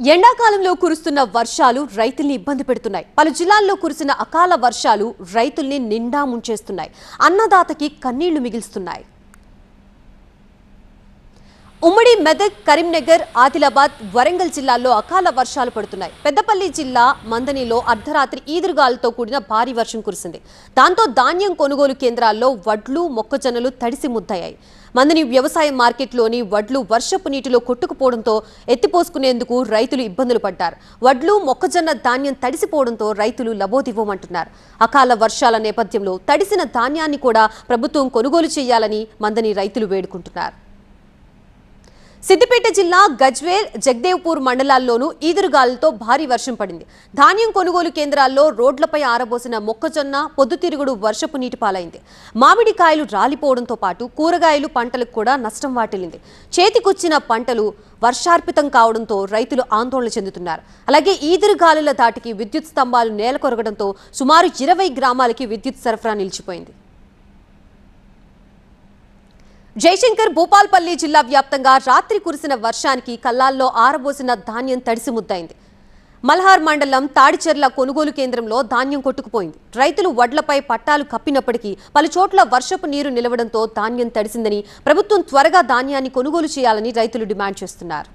ఎండాకాలంలో కురుస్తున్న వర్షాలు రైతుల్ని ఇబ్బంది పెడుతున్నాయి. పలు జిల్లాల్లో కురిసిన అకాల వర్షాలు రైతుల్ని నిండా ముంచేస్తున్నాయి. అన్నదాతకి కన్నీళ్లు మిగిల్స్తున్నాయి. ఉమ్మడి మెదక్, కరీంనగర్, ఆదిలాబాద్, వరంగల్ జిల్లాల్లో అకాల వర్షాలు పడుతున్నాయి. పెద్దపల్లి జిల్లా మందనిలో అర్ధరాత్రి ఈదురుగాలులతో కూడిన భారీ వర్షం కురిసింది. దాంతో ధాన్యం కొనుగోలు కేంద్రాల్లో వడ్లు, మొక్కజొన్నలు తడిసి ముద్దయ్యాయి. మందని వ్యవసాయ మార్కెట్లోని వడ్లు వర్షపు నీటిలో కొట్టుకుపోవడంతో ఎత్తిపోసుకునేందుకు రైతులు ఇబ్బందులు పడ్డారు. వడ్లు, మొక్కజొన్న ధాన్యం తడిసిపోవడంతో రైతులు లబోదివ్వమంటున్నారు. అకాల వర్షాల నేపథ్యంలో తడిసిన ధాన్యాన్ని కూడా ప్రభుత్వం కొనుగోలు చేయాలని మందని రైతులు వేడుకుంటున్నారు. సిద్దిపేట జిల్లా గజ్వేల్, జగదేవ్పూర్ మండలాల్లోనూ ఈదురుగాలులతో భారీ వర్షం పడింది. ధాన్యం కొనుగోలు కేంద్రాల్లో రోడ్లపై ఆరబోసిన మొక్కజొన్న పొద్దుతిరుగుడు వర్షపు నీటి పాలైంది. మామిడికాయలు రాలిపోవడంతో పాటు కూరగాయలు పంటలకు కూడా నష్టం వాటిల్లింది. చేతికొచ్చిన పంటలు వర్షార్పితం కావడంతో రైతులు ఆందోళన చెందుతున్నారు. అలాగే ఈదురుగాలుల దాటికి విద్యుత్ స్తంభాలు నేలకొరగడంతో సుమారు 20 గ్రామాలకి విద్యుత్ సరఫరా నిలిచిపోయింది. జయశంకర్, భూపాల్పల్లి జిల్లా వ్యాప్తంగా రాత్రి కురిసిన వర్షానికి కల్లాల్లో ఆరబోసిన ధాన్యం తడిసి ముద్దైంది. మల్హార్ మండలం తాడిచెర్ల కొనుగోలు కేంద్రంలో ధాన్యం కొట్టుకుపోయింది. రైతులు వడ్లపై పట్టాలు కప్పినప్పటికీ పలుచోట్ల వర్షపు నీరు నిలవడంతో ధాన్యం తడిసిందని ప్రభుత్వం త్వరగా ధాన్యాన్ని కొనుగోలు చేయాలని రైతులు డిమాండ్ చేస్తున్నారు.